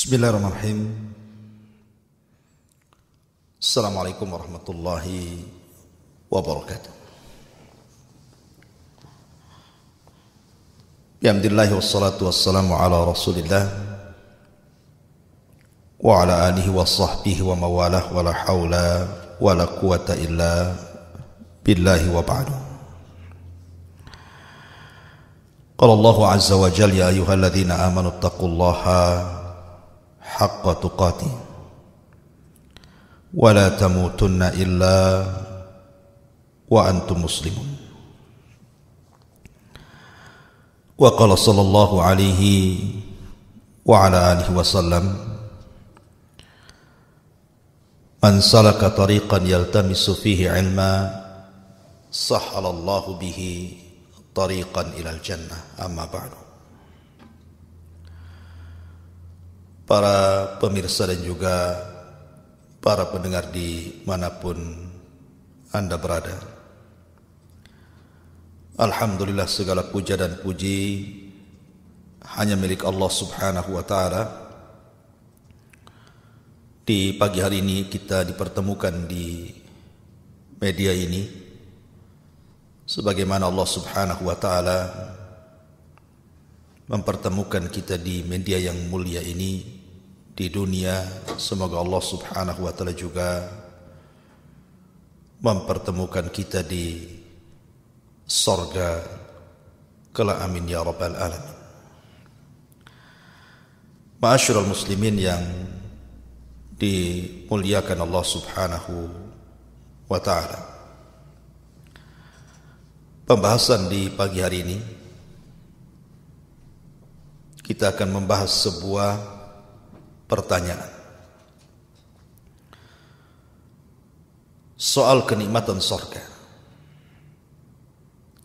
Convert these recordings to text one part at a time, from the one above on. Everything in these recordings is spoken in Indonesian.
Bismillahirrahmanirrahim. Assalamualaikum warahmatullahi wabarakatuh. Alhamdulillah wassalatu wassalamu ala Rasulillah wa ala alihi wa sahbihi wa mawalah wa la hawla wa la quwata illa billahi wa ba'du. Qala Allahu azza wa jalla ya ayyuhalladzina amanu taqullaha haqqa tuqatih wa la tamutunna illa wa antum muslimun. Wa qala sallallahu alaihi wa ala alihi wa sallam, man salaka tariqan yaltamisu fihi ilma sahhalallahu bihi tariqan ilal jannah. Amma ba'du. Para pemirsa dan juga para pendengar di manapun Anda berada, alhamdulillah segala puja dan puji hanya milik Allah subhanahu wa ta'ala. Di pagi hari ini kita dipertemukan di media ini sebagaimana Allah subhanahu wa ta'ala mempertemukan kita di media yang mulia ini di dunia. Semoga Allah subhanahu wa ta'ala juga mempertemukan kita di sorga kelak, amin ya rabbal alamin. Ma'asyiral muslimin yang dimuliakan Allah subhanahu wa ta'ala, pembahasan di pagi hari ini kita akan membahas sebuah pertanyaan soal kenikmatan surga.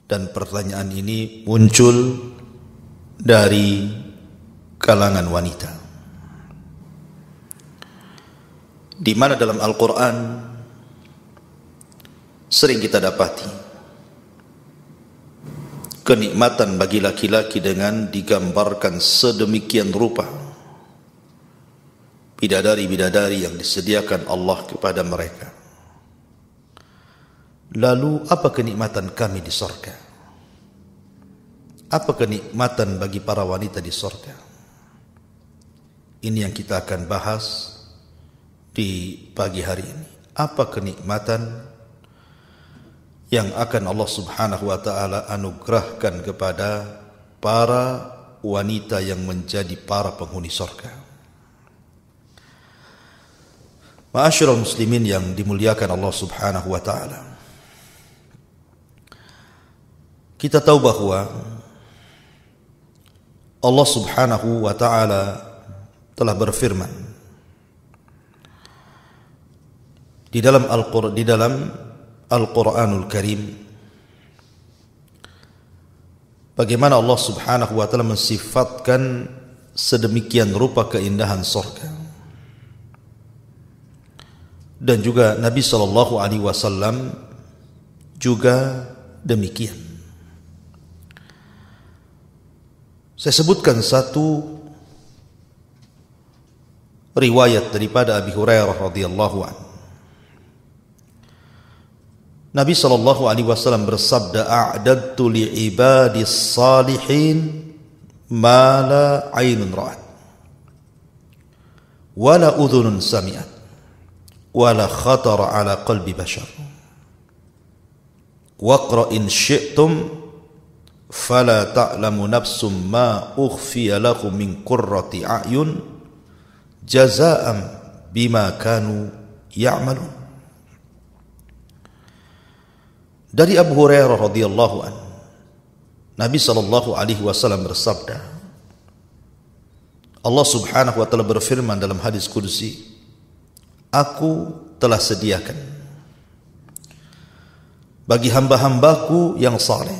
Dan pertanyaan ini muncul dari kalangan wanita, di mana dalam Al-Quran sering kita dapati kenikmatan bagi laki-laki dengan digambarkan sedemikian rupa, bidadari-bidadari yang disediakan Allah kepada mereka. Lalu apa kenikmatan kami di surga? Apa kenikmatan bagi para wanita di surga? Ini yang kita akan bahas di pagi hari ini. Apa kenikmatan yang akan Allah subhanahu wa ta'ala anugerahkan kepada para wanita yang menjadi para penghuni surga? Ma'asyiral muslimin yang dimuliakan Allah subhanahu wa ta'ala, kita tahu bahwa Allah subhanahu wa ta'ala telah berfirman di dalam Al-Quranul Karim, bagaimana Allah subhanahu wa ta'ala mensifatkan sedemikian rupa keindahan surga. Dan juga Nabi SAW juga demikian. Saya sebutkan satu riwayat daripada Abi Hurairah radhiyallahu anhu. Nabi SAW bersabda, a'dadtu li'ibadis salihin ma la aynun ra'at wa la udhunun sami'at wala khatara ala qalbi bashar waqra in syi'tum fala ta'lamu nafsum ma ukhfiya lahum min qurrati a'yun jazaa'an bima kanu ya'malun. Dari Abu Hurairah radhiyallahu anhu, Nabi sallallahu alaihi wasallam bersabda, Allah subhanahu wa ta'ala berfirman dalam hadis qudsi, aku telah sediakan bagi hamba-hambaku yang saleh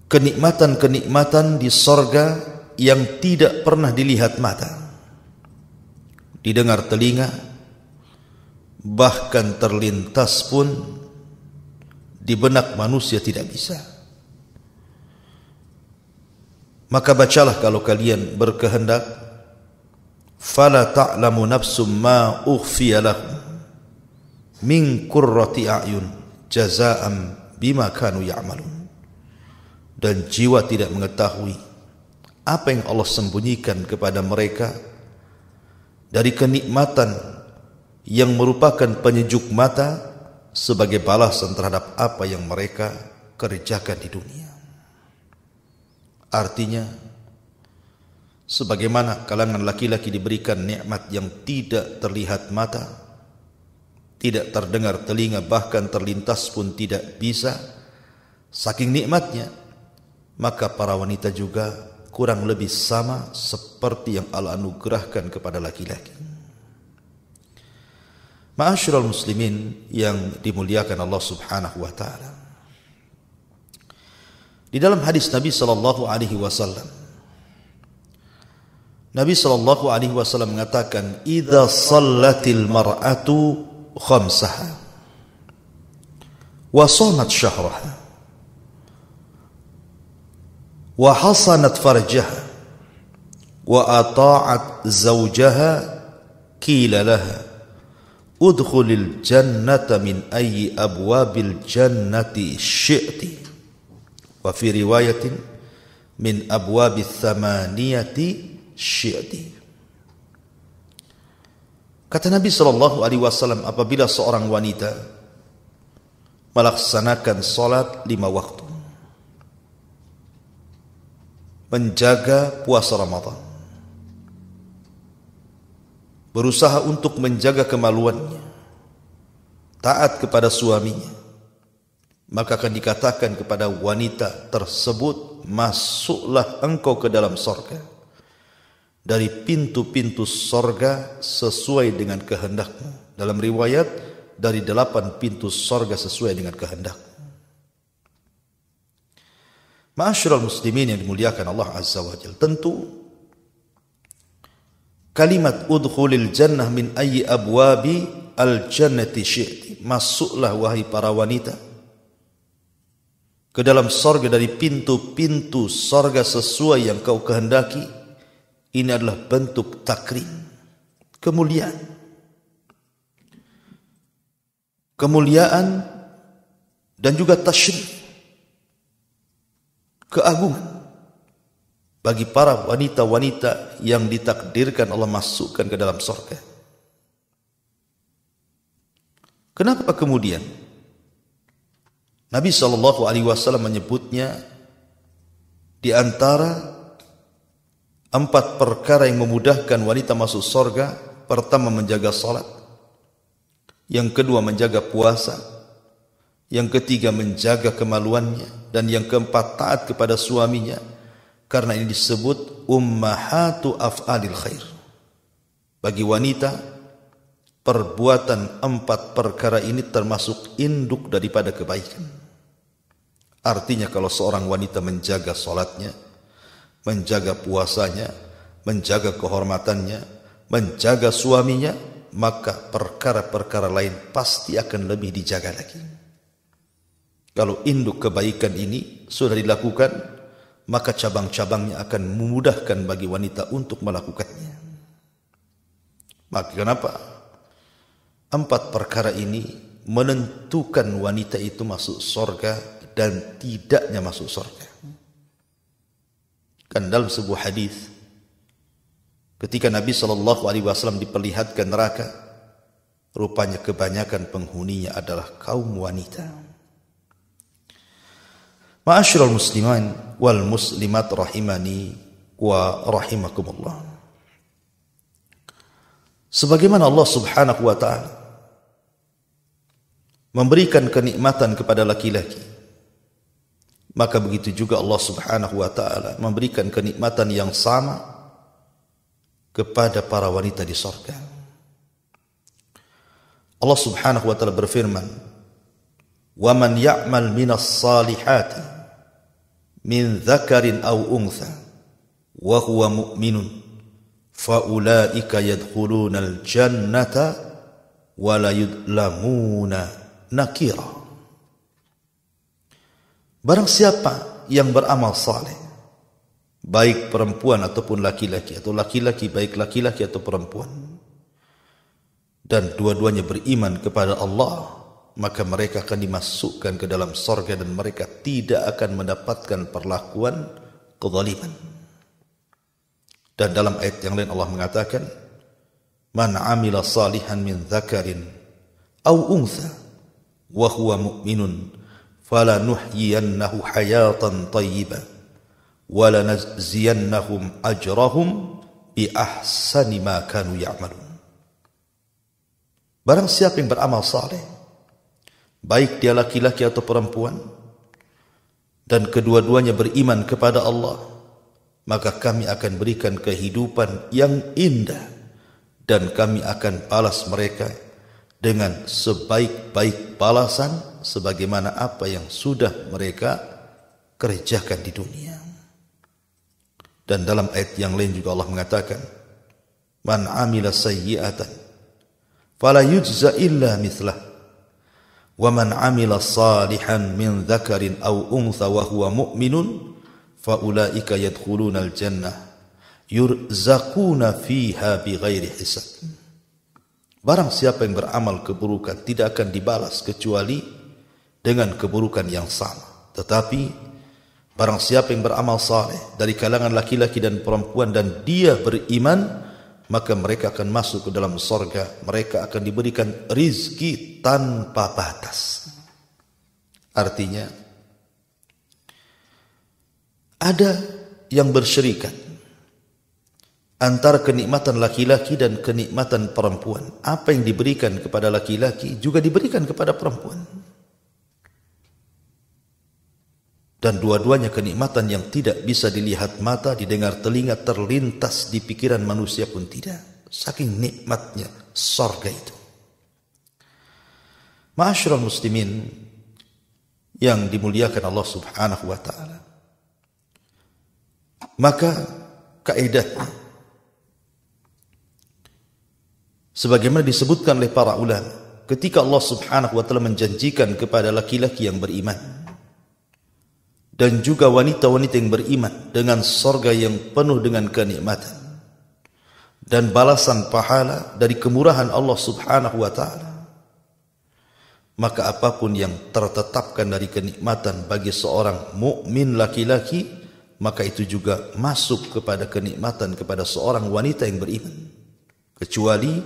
kenikmatan-kenikmatan di sorga yang tidak pernah dilihat mata, didengar telinga, bahkan terlintas pun di benak manusia tidak bisa. Maka bacalah kalau kalian berkehendak, fala ta'lamu nafsum ma ukhfiya lahum min qurrati a'yun jazaa'an bima kanu ya'malun. Dan jiwa tidak mengetahui apa yang Allah sembunyikan kepada mereka dari kenikmatan yang merupakan penyejuk mata sebagai balasan terhadap apa yang mereka kerjakan di dunia. Artinya, sebagaimana kalangan laki-laki diberikan nikmat yang tidak terlihat mata, tidak terdengar telinga, bahkan terlintas pun tidak bisa, saking nikmatnya, maka para wanita juga kurang lebih sama seperti yang Allah anugerahkan kepada laki-laki. Ma'asyiral muslimin yang dimuliakan Allah Subhanahu wa taala. Di dalam hadis Nabi sallallahu alaihi wasallam, Nabi sallallahu alaihi wasallam mengatakan, "Idza shallatil mar'atu khamsaha wa shamat syahraha wa hasanat farjaha wa ata'at zawjaha qila laha udkhulil jannata min ayyi abwabil jannati syi'ti." Wa fi riwayatin min abwabis thamaniyati syi'ti. Kata Nabi sallallahu alaihi wasallam, apabila seorang wanita melaksanakan salat 5 waktu, menjaga puasa Ramadan, berusaha untuk menjaga kemaluannya, taat kepada suaminya, maka akan dikatakan kepada wanita tersebut, masuklah engkau ke dalam sorga dari pintu-pintu sorga sesuai dengan kehendakmu. Dalam riwayat, dari 8 pintu sorga sesuai dengan kehendakmu. Ma'asyiral muslimin yang dimuliakan Allah Azza wa Jalla, tentu kalimat udkhulil jannah min ayyi abwabi al jannati syi'ti, masuklah wahai para wanita ke dalam sorga dari pintu-pintu sorga sesuai yang kau kehendaki. Ini adalah bentuk takrim, kemuliaan. Kemuliaan dan juga tasyrif, keagungan bagi para wanita-wanita yang ditakdirkan Allah masukkan ke dalam sorga. Kenapa kemudian Nabi SAW menyebutnya di antara 4 perkara yang memudahkan wanita masuk surga? Pertama, menjaga salat. Yang kedua, menjaga puasa. Yang ketiga, menjaga kemaluannya. Dan yang keempat, taat kepada suaminya. Karena ini disebut ummahatu af'alil khair. Bagi wanita, perbuatan 4 perkara ini termasuk induk daripada kebaikan. Artinya kalau seorang wanita menjaga salatnya, menjaga puasanya, menjaga kehormatannya, menjaga suaminya, maka perkara-perkara lain pasti akan lebih dijaga lagi. Kalau induk kebaikan ini sudah dilakukan, maka cabang-cabangnya akan memudahkan bagi wanita untuk melakukannya. Maka kenapa 4 perkara ini menentukan wanita itu masuk surga dan tidaknya masuk surga. Kan dalam sebuah hadis, ketika Nabi SAW diperlihatkan neraka, rupanya kebanyakan penghuninya adalah kaum wanita. Ma'asyiral muslimin wal muslimat rahimani wa rahimakumullah. Sebagaimana Allah Subhanahu wa taala memberikan kenikmatan kepada laki-laki, maka begitu juga Allah Subhanahu wa taala memberikan kenikmatan yang sama kepada para wanita di surga. Allah Subhanahu wa taala berfirman, "Wa man ya'mal minas salihati min dzakarin aw untha wa huwa mu'minun fa ulaika yadkhulunal jannata wa la yudlamuna nakira." Barang siapa yang beramal saleh, baik perempuan ataupun laki-laki, atau laki-laki baik laki-laki atau perempuan, dan dua-duanya beriman kepada Allah, maka mereka akan dimasukkan ke dalam surga dan mereka tidak akan mendapatkan perlakuan kezaliman. Dan dalam ayat yang lain Allah mengatakan, man amila salihan min dzakarin aw untha wa huwa mu'minun falanuhyiyannahu hayatan thayyibah wa lanajziyannahum ajrahum bi ahsani ma kanu ya'malun. Barang siapa yang beramal saleh, baik dia laki-laki atau perempuan, dan kedua-duanya beriman kepada Allah, maka kami akan berikan kehidupan yang indah dan kami akan balas mereka dengan sebaik-baik balasan sebagaimana apa yang sudah mereka kerjakan di dunia. Dan dalam ayat yang lain juga Allah mengatakan, man amila sayyi'atan fala yujza illa mithlah wa man amila salihan min dzakarin aw untha wa huwa mu'minun faulaika yadkhuluna al-jannah yurzaquna fiha bighairi hisab. Barang siapa yang beramal keburukan tidak akan dibalas kecuali dengan keburukan yang sama. Tetapi barang siapa yang beramal saleh dari kalangan laki-laki dan perempuan dan dia beriman, maka mereka akan masuk ke dalam surga. Mereka akan diberikan rizki tanpa batas. Artinya ada yang bersyirikat antara kenikmatan laki-laki dan kenikmatan perempuan. Apa yang diberikan kepada laki-laki juga diberikan kepada perempuan. Dan dua-duanya kenikmatan yang tidak bisa dilihat mata, didengar telinga, terlintas di pikiran manusia pun tidak. Saking nikmatnya surga itu. Ma'asyiral muslimin yang dimuliakan Allah Subhanahu wa taala. Maka kaidahnya sebagaimana disebutkan oleh para ulama, ketika Allah Subhanahu wa taala menjanjikan kepada laki-laki yang beriman dan juga wanita-wanita yang beriman dengan surga yang penuh dengan kenikmatan dan balasan pahala dari kemurahan Allah Subhanahu wa taala, maka apapun yang tertetapkan dari kenikmatan bagi seorang mukmin laki-laki, maka itu juga masuk kepada kenikmatan kepada seorang wanita yang beriman, kecuali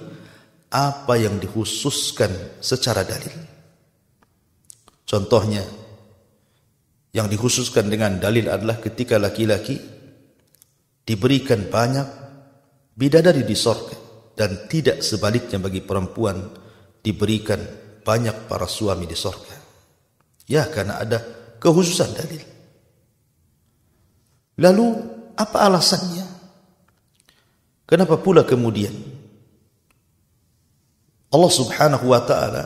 apa yang dikhususkan secara dalil. Contohnya, yang dikhususkan dengan dalil adalah ketika laki-laki diberikan banyak bidadari di surga, dan tidak sebaliknya bagi perempuan diberikan banyak para suami di surga. Ya, karena ada kekhususan dalil. Lalu apa alasannya? Kenapa pula kemudian Allah Subhanahu wa taala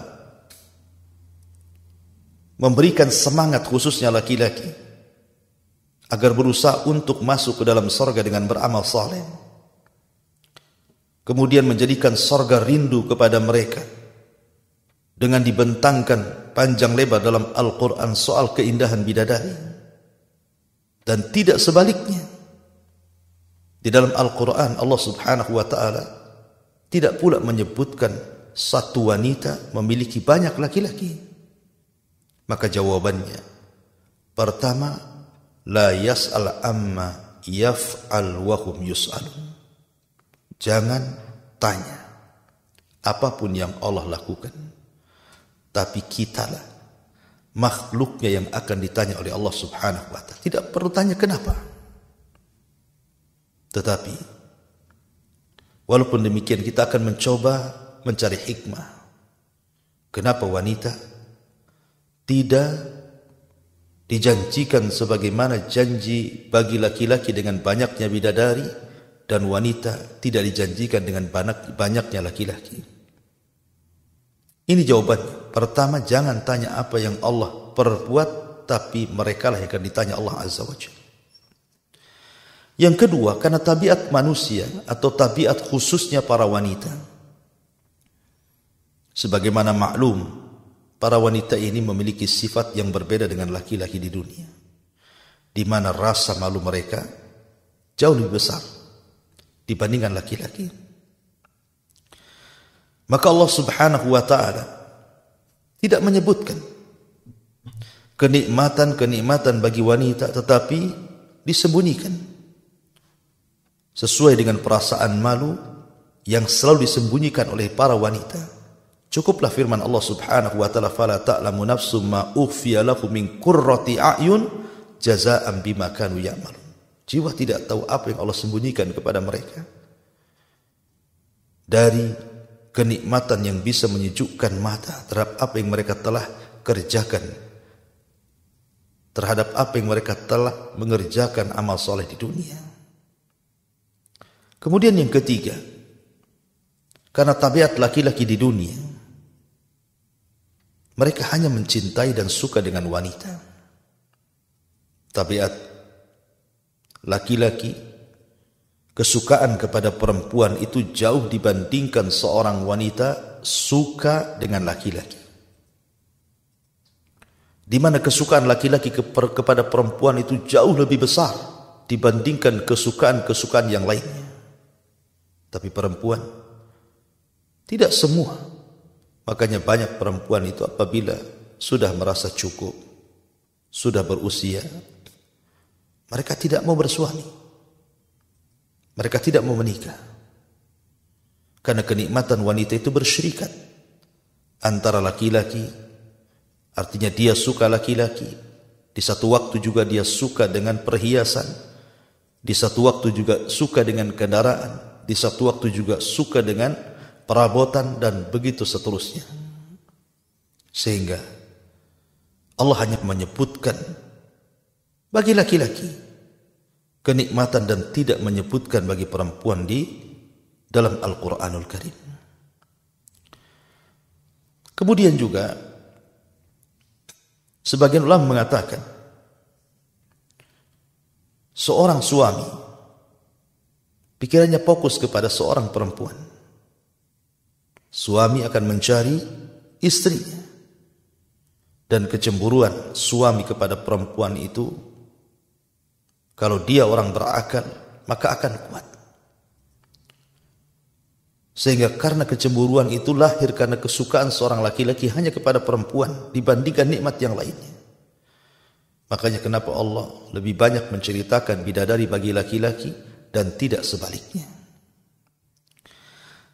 memberikan semangat khususnya laki-laki agar berusaha untuk masuk ke dalam surga dengan beramal saleh, kemudian menjadikan surga rindu kepada mereka dengan dibentangkan panjang lebar dalam Al-Quran soal keindahan bidadari, dan tidak sebaliknya. Di dalam Al-Quran Allah Subhanahu wa ta'ala tidak pula menyebutkan satu wanita memiliki banyak laki-laki. Maka jawabannya, pertama, la yas'al amma yaf'al wa hum yus'alun. Jangan tanya apapun yang Allah lakukan, tapi kitalah makhluknya yang akan ditanya oleh Allah Subhanahu wa ta'ala. Tidak perlu tanya kenapa. Tetapi walaupun demikian kita akan mencoba mencari hikmah. Kenapa wanita tidak dijanjikan sebagaimana janji bagi laki-laki dengan banyaknya bidadari, dan wanita tidak dijanjikan dengan banyaknya laki-laki? Ini jawabannya. Pertama, jangan tanya apa yang Allah perbuat, tapi mereka lah yang akan ditanya Allah Azza wa Jalla. Yang kedua, karena tabiat manusia atau tabiat khususnya para wanita. Sebagaimana maklum, para wanita ini memiliki sifat yang berbeda dengan laki-laki di dunia, di mana rasa malu mereka jauh lebih besar dibandingkan laki-laki. Maka Allah Subhanahu wa ta'ala tidak menyebutkan kenikmatan-kenikmatan bagi wanita, tetapi disembunyikan sesuai dengan perasaan malu yang selalu disembunyikan oleh para wanita. Cukuplah firman Allah Subhanahu wa ta'ala, fala ta'lamu nafsum ma ukhfiya lahum min qurrati a'yun jazaa'an bima kanu ya'malun. Jiwa tidak tahu apa yang Allah sembunyikan kepada mereka dari kenikmatan yang bisa menyejukkan mata terhadap apa yang mereka telah kerjakan, terhadap apa yang mereka telah mengerjakan amal soleh di dunia. Kemudian yang ketiga, karena tabiat laki-laki di dunia, mereka hanya mencintai dan suka dengan wanita. Tabiat laki-laki, kesukaan kepada perempuan itu jauh dibandingkan seorang wanita suka dengan laki-laki. Di mana kesukaan laki-laki kepada perempuan itu jauh lebih besar dibandingkan kesukaan-kesukaan yang lainnya. Tapi perempuan tidak semua. Makanya banyak perempuan itu apabila sudah merasa cukup, sudah berusia, mereka tidak mau bersuami. Mereka tidak mau menikah. Karena kenikmatan wanita itu bersyirikat antara laki-laki, artinya dia suka laki-laki, di satu waktu juga dia suka dengan perhiasan, di satu waktu juga suka dengan kendaraan, di satu waktu juga suka dengan perabotan, dan begitu seterusnya. Sehingga Allah hanya menyebutkan bagi laki-laki kenikmatan dan tidak menyebutkan bagi perempuan di dalam Al-Quranul Karim. Kemudian juga sebagian ulama mengatakan seorang suami pikirannya fokus kepada seorang perempuan. Suami akan mencari istrinya, dan kecemburuan suami kepada perempuan itu, kalau dia orang berakal, maka akan kuat. Sehingga karena kecemburuan itu lahir karena kesukaan seorang laki-laki hanya kepada perempuan dibandingkan nikmat yang lainnya. Makanya kenapa Allah lebih banyak menceritakan bidadari bagi laki-laki dan tidak sebaliknya.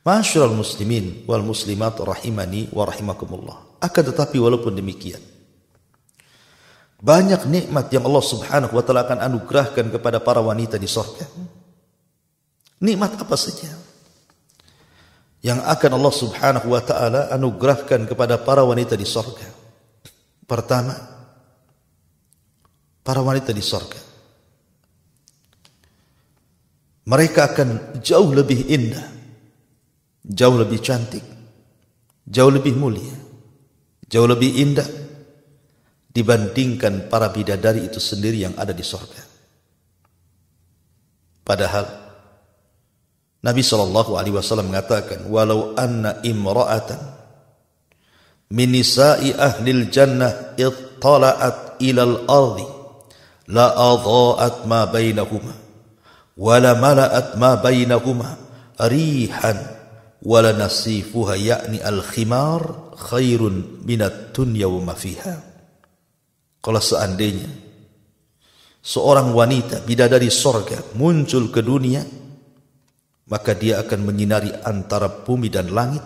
Ma'asyiral muslimin wal muslimat rahimani wa rahimakumullah. Akan tetapi walaupun demikian, banyak nikmat yang Allah Subhanahu wa ta'ala akan anugerahkan kepada para wanita di surga. Nikmat apa saja yang akan Allah Subhanahu wa ta'ala anugerahkan kepada para wanita di surga? Pertama, para wanita di surga, mereka akan jauh lebih indah, jauh lebih cantik, jauh lebih mulia, jauh lebih indah dibandingkan para bidadari itu sendiri yang ada di surga. Padahal Nabi SAW mengatakan, walau anna imra'atan min nisa'i ahlil jannah ittala'at ilal ardi la adha'at ma bainahuma wa la mala'at ma bainahuma rihan wa la nasifuha ya'ni al-khimar khairun minat dunya wa ma fiha. Kalau seandainya seorang wanita bidadari sorga muncul ke dunia, maka dia akan menyinari antara bumi dan langit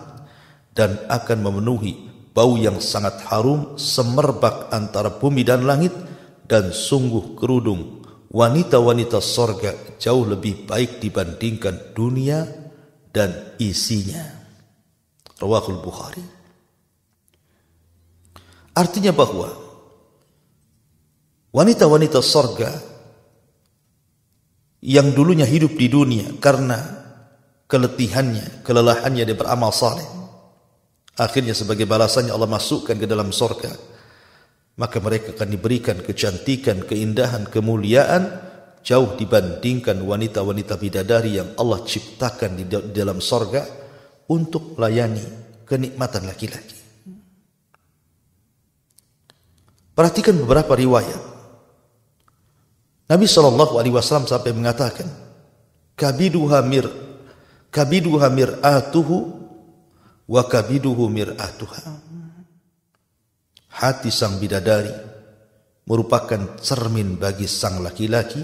dan akan memenuhi bau yang sangat harum semerbak antara bumi dan langit, dan sungguh kerudung wanita-wanita sorga jauh lebih baik dibandingkan dunia dan isinya. Rawahul Bukhari. Artinya bahwa wanita-wanita sorga yang dulunya hidup di dunia karena keletihannya, kelelahannya dia beramal saleh, akhirnya sebagai balasannya Allah masukkan ke dalam sorga, maka mereka akan diberikan kecantikan, keindahan, kemuliaan jauh dibandingkan wanita-wanita bidadari yang Allah ciptakan di dalam sorga untuk melayani kenikmatan laki-laki. Perhatikan beberapa riwayat. Nabi SAW sampai mengatakan, kabiduha mir'atuhu wa kabiduhu mir'atuha. Hati sang bidadari merupakan cermin bagi sang laki-laki,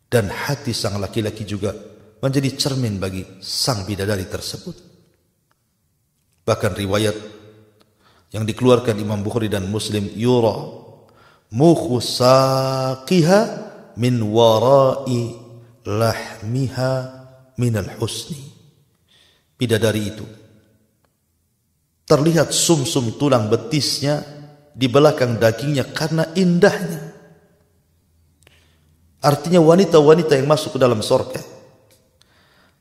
dan hati sang laki-laki juga menjadi cermin bagi sang bidadari tersebut. Bahkan riwayat yang dikeluarkan Imam Bukhari dan Muslim, yura mukhu saqiha min warai lahmiha minal husni. Bidadari itu terlihat sumsum tulang betisnya di belakang dagingnya karena indahnya. Artinya wanita-wanita yang masuk ke dalam surga,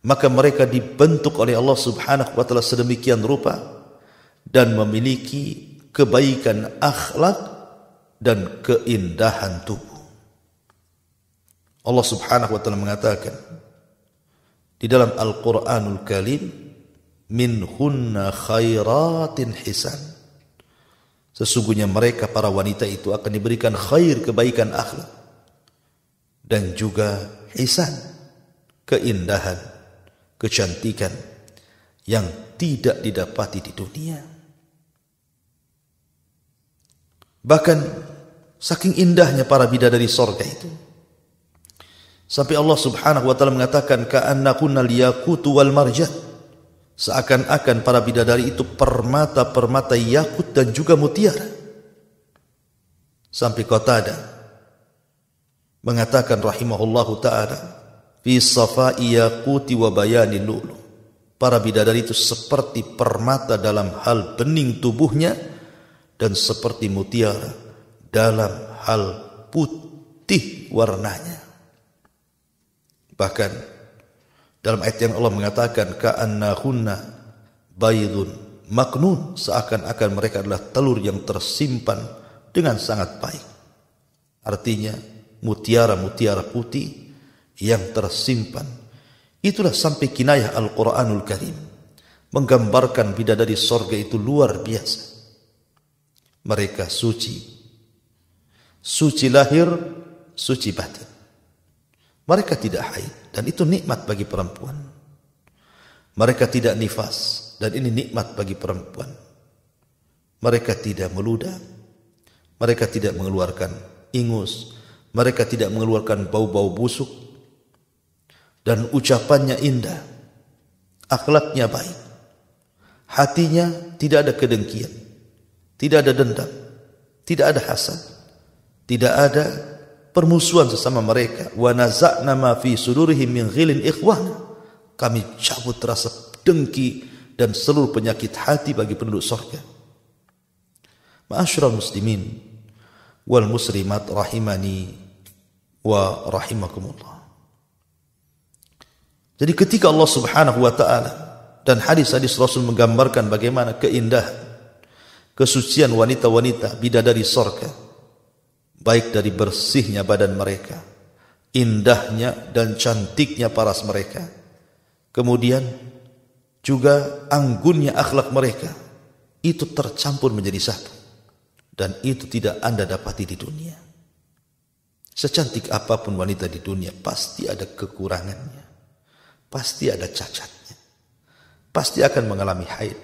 maka mereka dibentuk oleh Allah Subhanahu wa taala sedemikian rupa dan memiliki kebaikan akhlak dan keindahan tubuh. Allah Subhanahu wa taala mengatakan di dalam Al-Qur'anul Karim, minhunna khairatin hisan. Sesungguhnya mereka para wanita itu akan diberikan khair, kebaikan akhlak, dan juga hisan, keindahan, kecantikan yang tidak didapati di dunia. Bahkan saking indahnya para bidadari surga itu, sampai Allah Subhanahu wa taala mengatakan ka'annakunal yaqutu wal marjan. Seakan-akan para bidadari itu permata-permata yakut dan juga mutiara. Sampai Qatadah mengatakan rahimahullahu ta'ala, fi safai yaquti wa bayani lu'lu. Para bidadari itu seperti permata dalam hal bening tubuhnya dan seperti mutiara dalam hal putih warnanya. Bahkan dalam ayat yang Allah mengatakan ka'annahunna baydun maknun, seakan-akan mereka adalah telur yang tersimpan dengan sangat baik. Artinya mutiara-mutiara putih yang tersimpan. Itulah sampai kinayah Al-Quranul Karim menggambarkan bidadari sorga itu luar biasa. Mereka suci, suci lahir, suci batin. Mereka tidak haid, dan itu nikmat bagi perempuan. Mereka tidak nifas, dan ini nikmat bagi perempuan. Mereka tidak meludah, mereka tidak mengeluarkan ingus, mereka tidak mengeluarkan bau-bau busuk, dan ucapannya indah, akhlaknya baik, hatinya tidak ada kedengkian, tidak ada dendam, tidak ada hasad, tidak ada permusuhan sesama mereka. Wa naza'na ma fi sudurihim min ghilin ikhwana. Kami cabut rasa dengki dan seluruh penyakit hati bagi penduduk surga. Ma'asyiral muslimin wal muslimat rahimani wa rahimakumullah. Jadi ketika Allah Subhanahu wa taala dan hadis-hadis Rasul menggambarkan bagaimana keindahan, kesucian wanita-wanita bidadari surga, baik dari bersihnya badan mereka, indahnya dan cantiknya paras mereka, kemudian juga anggunnya akhlak mereka, itu tercampur menjadi satu, dan itu tidak Anda dapati di dunia. Secantik apapun wanita di dunia pasti ada kekurangannya, pasti ada cacatnya, pasti akan mengalami haid,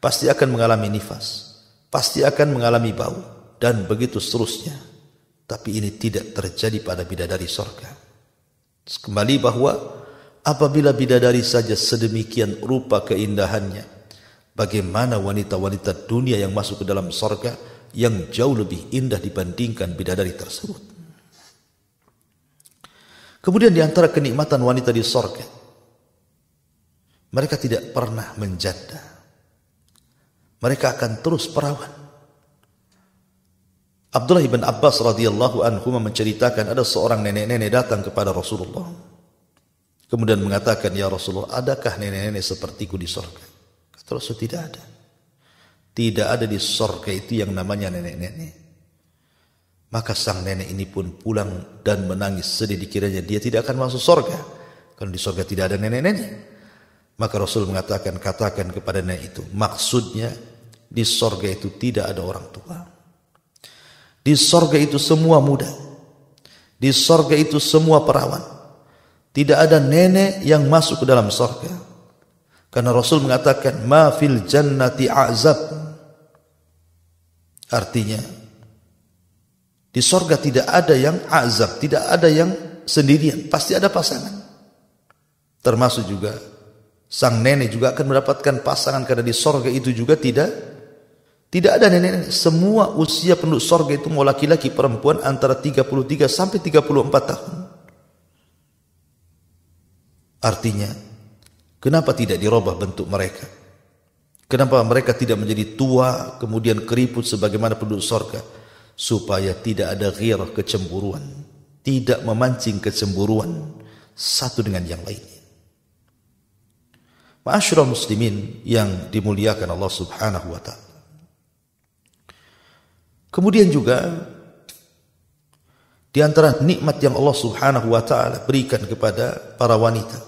pasti akan mengalami nifas, pasti akan mengalami bau, dan begitu seterusnya. Tapi ini tidak terjadi pada bidadari surga. Kembali bahwa apabila bidadari saja sedemikian rupa keindahannya, bagaimana wanita-wanita dunia yang masuk ke dalam surga yang jauh lebih indah dibandingkan bidadari tersebut. Kemudian di antara kenikmatan wanita di surga, mereka tidak pernah menjanda. Mereka akan terus perawan. Abdullah bin Abbas radhiyallahu anhu menceritakan ada seorang nenek-nenek datang kepada Rasulullah. Kemudian mengatakan, ya Rasulullah, adakah nenek-nenek sepertiku di surga? Kata Rasul, tidak ada. Tidak ada di surga itu yang namanya nenek-nenek. Maka sang nenek ini pun pulang dan menangis sedih, dikiranya dia tidak akan masuk surga. Kalau di surga tidak ada nenek-nenek. Maka Rasul mengatakan, katakan kepada nenek itu, maksudnya di surga itu tidak ada orang tua. Di surga itu semua muda. Di surga itu semua perawan. Tidak ada nenek yang masuk ke dalam surga. Karena Rasul mengatakan, ma fil jannati a'zab. Artinya, di surga tidak ada yang azab, tidak ada yang sendirian, pasti ada pasangan. Termasuk juga sang nenek juga akan mendapatkan pasangan, karena di surga itu juga tidak ada nenek. Semua usia penduduk surga itu mau laki-laki perempuan antara 33 sampai 34 tahun. Artinya, kenapa tidak dirubah bentuk mereka? Kenapa mereka tidak menjadi tua kemudian keriput sebagaimana penduduk surga? Supaya tidak ada ghirah, kecemburuan, tidak memancing kecemburuan satu dengan yang lainnya. Ma'asyiral muslimin yang dimuliakan Allah Subhanahu wa taala. Kemudian juga di antara nikmat yang Allah Subhanahu wa taala berikan kepada para wanita,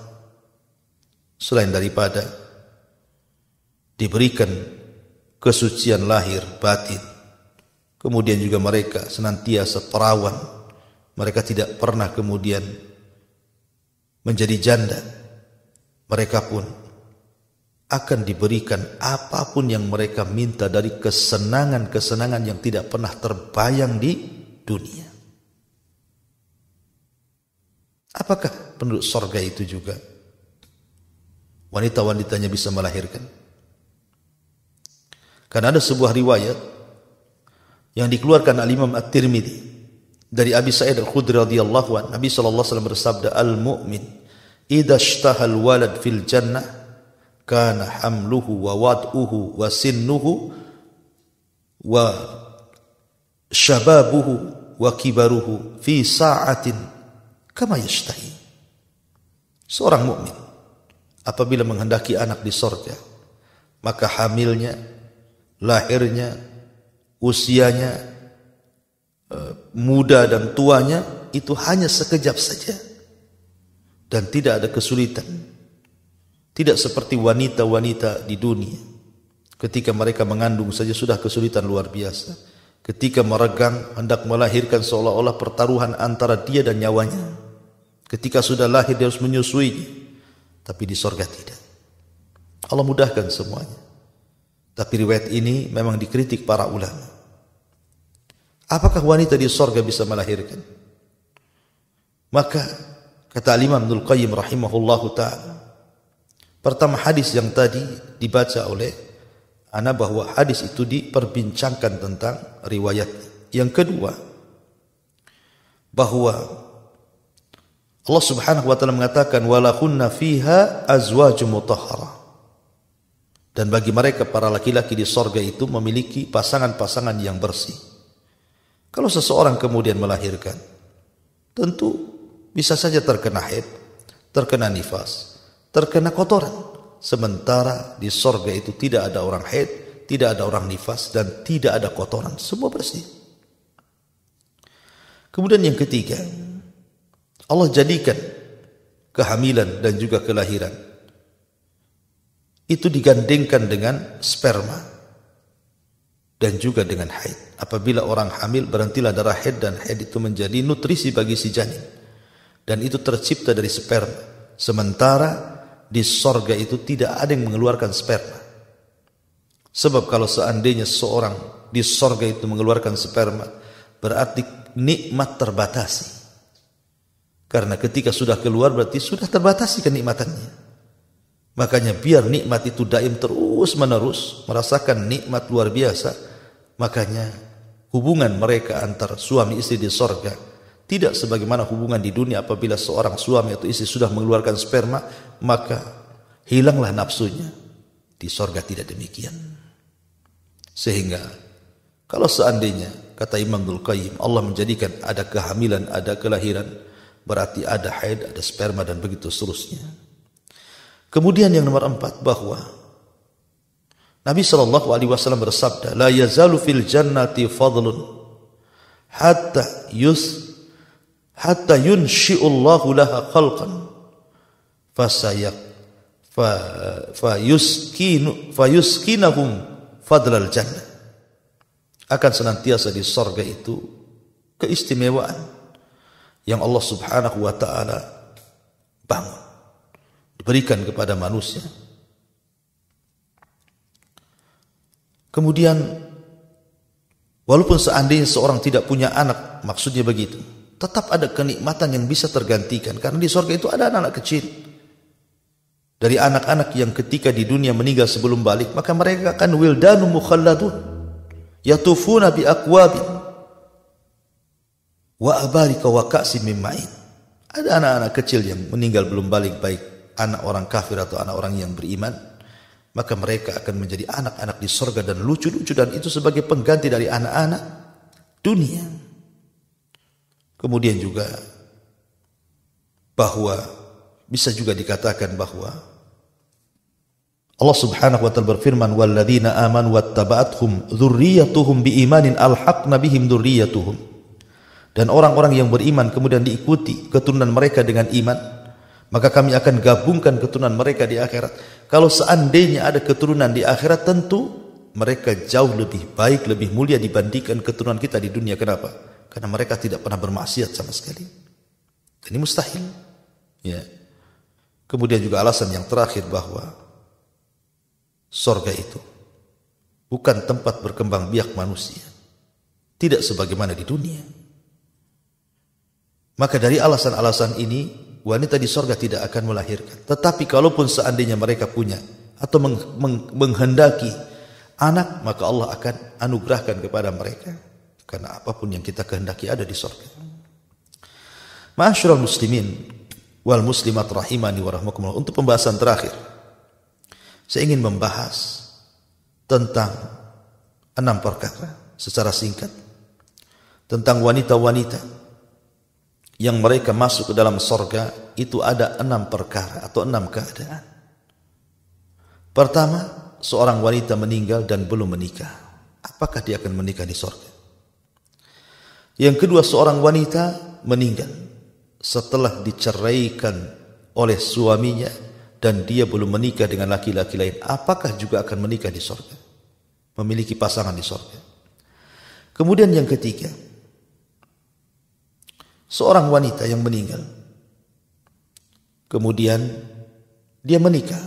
selain daripada diberikan kesucian lahir batin, kemudian juga mereka senantiasa perawan, mereka tidak pernah kemudian menjadi janda, mereka pun akan diberikan apapun yang mereka minta dari kesenangan-kesenangan yang tidak pernah terbayang di dunia. Apakah penduduk surga itu juga wanita-wanitanya bisa melahirkan? Karena ada sebuah riwayat yang dikeluarkan al-Imam At-Tirmidzi dari Abi Sa'id Al-Khudri radhiyallahu anhu, Nabi sallallahu alaihi wasallam bersabda, al-mu'min idza ishtahal walad fil jannah kana hamluhu wa wad'uhu wa sinnuhu wa syababuhu wa kibaruhu fi sa'atin kama yashtahi. Seorang mukmin apabila menghendaki anak di surga, maka hamilnya, lahirnya, usianya, muda dan tuanya itu hanya sekejap saja dan tidak ada kesulitan. Tidak seperti wanita-wanita di dunia, ketika mereka mengandung saja sudah kesulitan luar biasa. Ketika meregang hendak melahirkan seolah-olah pertaruhan antara dia dan nyawanya. Ketika sudah lahir dia harus menyusuinya. Tapi di surga tidak. Allah mudahkan semuanya. Tapi riwayat ini memang dikritik para ulama. Apakah wanita di surga bisa melahirkan? Maka kata Imam Ibnul Qayyim rahimahullahu ta'ala, pertama, hadis yang tadi dibaca oleh ana bahwa hadis itu diperbincangkan tentang riwayatnya. Yang kedua, bahwa Allah Subhanahu wa taala mengatakan walahunna fiha azwajum mutahharah. Dan bagi mereka para laki-laki di surga itu memiliki pasangan-pasangan yang bersih. Kalau seseorang kemudian melahirkan, tentu bisa saja terkena haid, terkena nifas, terkena kotoran. Sementara di surga itu tidak ada orang haid, tidak ada orang nifas, dan tidak ada kotoran. Semua bersih. Kemudian yang ketiga, Allah jadikan kehamilan dan juga kelahiran itu digandengkan dengan sperma dan juga dengan haid. Apabila orang hamil, berhentilah darah haid, dan haid itu menjadi nutrisi bagi si janin. Dan itu tercipta dari sperma. Sementara di surga itu tidak ada yang mengeluarkan sperma. Sebab kalau seandainya seorang di surga itu mengeluarkan sperma, berarti nikmat terbatasi. Karena ketika sudah keluar berarti sudah terbatasi kenikmatannya. Makanya biar nikmat itu daim terus menerus, merasakan nikmat luar biasa, makanya hubungan mereka antar suami istri di surga tidak sebagaimana hubungan di dunia. Apabila seorang suami atau istri sudah mengeluarkan sperma, maka hilanglah nafsunya. Di surga tidak demikian. Sehingga kalau seandainya, kata Imam Ibnul Qayyim, Allah menjadikan ada kehamilan, ada kelahiran, berarti ada haid, ada sperma, dan begitu seterusnya. Kemudian yang nomor 4, bahwa Nabi SAW bersabda, la yazalu fil jannati fadlun hatta yunshi'ullahu laha khalqan fayuskinahum fadlal jannah. Akan senantiasa di surga itu keistimewaan yang Allah Subhanahu wa ta'ala diberikan kepada manusia. Kemudian walaupun seandainya seorang tidak punya anak, maksudnya begitu, tetap ada kenikmatan yang bisa tergantikan. Karena di surga itu ada anak-anak kecil. Dari anak-anak yang ketika di dunia meninggal sebelum balik, maka mereka akan wildanun mukhalladun yatufuna bi aqwabin wa abarika wa ka'sin min ma'in. Ada anak-anak kecil yang meninggal belum balik, baik anak orang kafir atau anak orang yang beriman, maka mereka akan menjadi anak-anak di surga dan lucu-lucu, dan itu sebagai pengganti dari anak-anak dunia. Kemudian juga bahwa bisa juga dikatakan bahwa Allah Subhanahu wa taala berfirman, walladzina amanu wattaba'athum dzurriyyatuhum biimanin alhaqna bihim dzurriyyatuhum. Dan orang-orang yang beriman kemudian diikuti keturunan mereka dengan iman, maka kami akan gabungkan keturunan mereka di akhirat. Kalau seandainya ada keturunan di akhirat, tentu mereka jauh lebih baik, lebih mulia dibandingkan keturunan kita di dunia. Kenapa? Karena mereka tidak pernah bermaksiat sama sekali. Ini mustahil. Ya. Kemudian juga alasan yang terakhir bahwa surga itu bukan tempat berkembang biak manusia, tidak sebagaimana di dunia. Maka dari alasan-alasan ini, wanita di surga tidak akan melahirkan. Tetapi kalaupun seandainya mereka punya atau menghendaki anak, maka Allah akan anugerahkan kepada mereka. Karena apapun yang kita kehendaki ada di surga. Ma'asyiral muslimin wal muslimat rahimani wa rahmakumullah. Untuk pembahasan terakhir, saya ingin membahas tentang 6 perkara secara singkat tentang wanita-wanita yang mereka masuk ke dalam surga. Itu ada 6 perkara atau 6 keadaan. Pertama, seorang wanita meninggal dan belum menikah. Apakah dia akan menikah di surga? Yang kedua, seorang wanita meninggal setelah diceraikan oleh suaminya dan dia belum menikah dengan laki-laki lain. Apakah juga akan menikah di surga? Memiliki pasangan di surga. Kemudian yang ketiga, seorang wanita yang meninggal, kemudian dia menikah.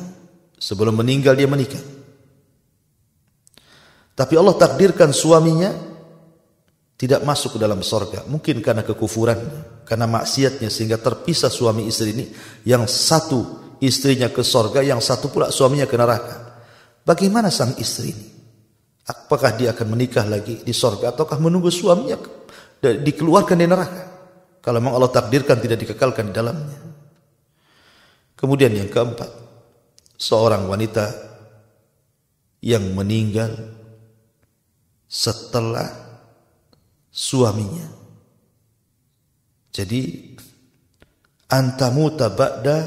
Sebelum meninggal dia menikah, tapi Allah takdirkan suaminya tidak masuk ke dalam surga. Mungkin karena kekufuran, karena maksiatnya, sehingga terpisah suami istri ini. Yang satu istrinya ke surga, yang satu pula suaminya ke neraka. Bagaimana sang istri ini? Apakah dia akan menikah lagi di surga, ataukah menunggu suaminya dikeluarkan di neraka? Kalau memang Allah takdirkan tidak dikekalkan di dalamnya. Kemudian yang keempat, seorang wanita yang meninggal setelah suaminya. Jadi antamuta ba'da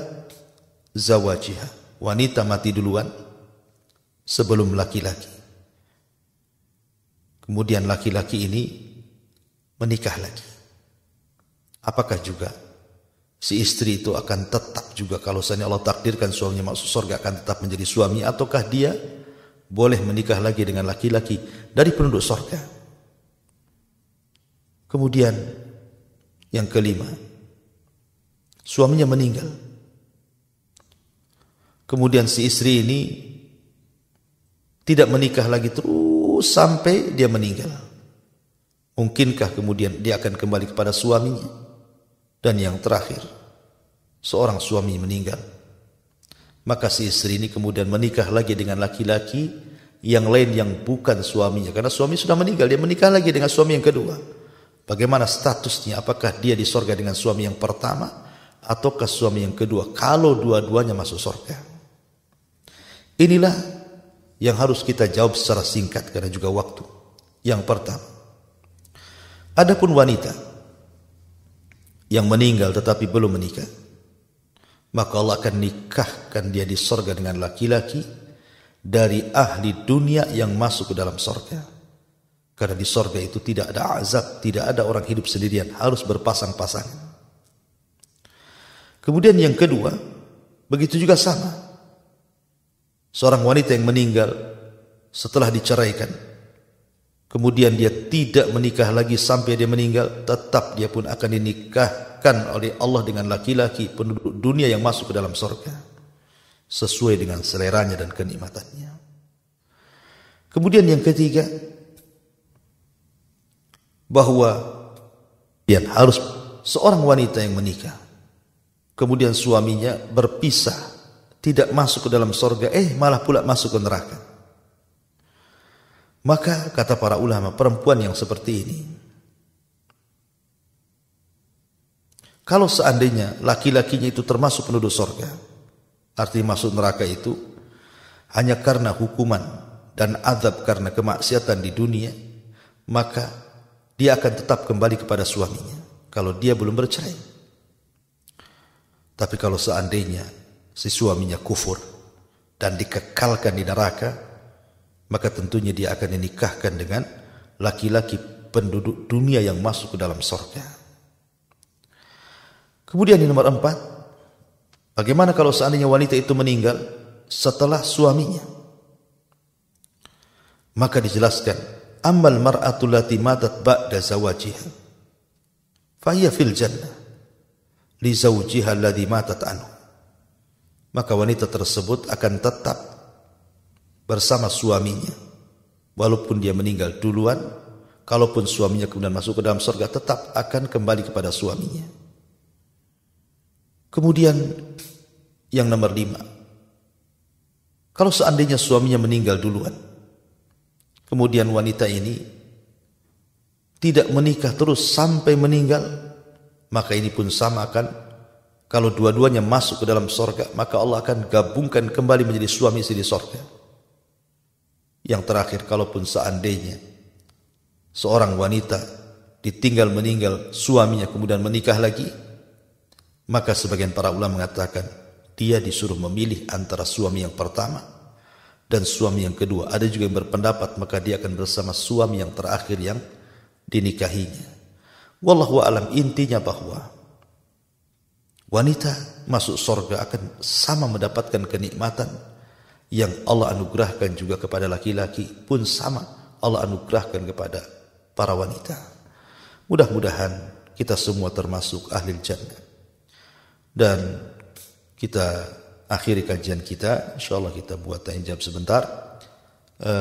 zawajiha. Wanita mati duluan sebelum laki-laki. Kemudian laki-laki ini menikah lagi. Apakah juga si istri itu akan tetap juga, kalau seandainya Allah takdirkan suaminya masuk surga, akan tetap menjadi suami, ataukah dia boleh menikah lagi dengan laki-laki dari penduduk surga? Kemudian yang kelima, suaminya meninggal. Kemudian si istri ini tidak menikah lagi terus sampai dia meninggal. Mungkinkah kemudian dia akan kembali kepada suaminya? Dan yang terakhir, seorang suami meninggal, maka si istri ini kemudian menikah lagi dengan laki-laki yang lain yang bukan suaminya. Karena suami sudah meninggal, dia menikah lagi dengan suami yang kedua. Bagaimana statusnya? Apakah dia di surga dengan suami yang pertama ataukah suami yang kedua? Kalau dua-duanya masuk surga. Inilah yang harus kita jawab secara singkat karena juga waktu. Yang pertama, adapun wanita yang meninggal tetapi belum menikah, maka Allah akan nikahkan dia di surga dengan laki-laki dari ahli dunia yang masuk ke dalam surga. Karena di surga itu tidak ada azab, tidak ada orang hidup sendirian, harus berpasang-pasangan. Kemudian yang kedua, begitu juga sama. Seorang wanita yang meninggal setelah diceraikan, kemudian dia tidak menikah lagi sampai dia meninggal, tetap dia pun akan dinikahkan oleh Allah dengan laki-laki penduduk dunia yang masuk ke dalam surga. sesuai dengan seleranya dan kenikmatannya. Kemudian yang ketiga, bahwa yang harus seorang wanita yang menikah, kemudian suaminya berpisah, tidak masuk ke dalam sorga, malah pula masuk ke neraka. Maka kata para ulama, perempuan yang seperti ini, kalau seandainya laki-lakinya itu termasuk penduduk sorga, artinya masuk neraka itu hanya karena hukuman dan azab karena kemaksiatan di dunia, maka dia akan tetap kembali kepada suaminya kalau dia belum bercerai. Tapi kalau seandainya si suaminya kufur dan dikekalkan di neraka, maka tentunya dia akan dinikahkan dengan laki-laki penduduk dunia yang masuk ke dalam surga. Kemudian yang nomor 4, bagaimana kalau seandainya wanita itu meninggal setelah suaminya? Maka dijelaskan, ammal mar'atu lati matat ba'da zawajiha fahiya fil jannah li zawjiha alladhi matat anhu. Maka wanita tersebut akan tetap bersama suaminya walaupun dia meninggal duluan. Kalaupun suaminya kemudian masuk ke dalam surga, tetap akan kembali kepada suaminya. Kemudian yang nomor 5, kalau seandainya suaminya meninggal duluan, kemudian wanita ini tidak menikah terus sampai meninggal, maka ini pun sama akan, kalau dua-duanya masuk ke dalam surga, maka Allah akan gabungkan kembali menjadi suami istri di surga. Yang terakhir, kalaupun seandainya seorang wanita ditinggal meninggal suaminya kemudian menikah lagi, maka sebagian para ulama mengatakan dia disuruh memilih antara suami yang pertama dan suami yang kedua. Ada juga yang berpendapat maka dia akan bersama suami yang terakhir yang dinikahinya. Wallahu a'lam, intinya bahwa wanita masuk surga akan sama mendapatkan kenikmatan yang Allah anugerahkan juga kepada laki-laki, pun sama Allah anugerahkan kepada para wanita. Mudah-mudahan kita semua termasuk ahli jannah. Dan kita akhiri kajian kita, insyaallah kita buat tanya jawab sebentar.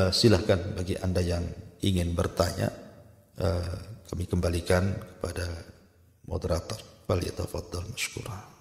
Silahkan bagi Anda yang ingin bertanya, kami kembalikan kepada moderator. Falyatafaddal mashkura.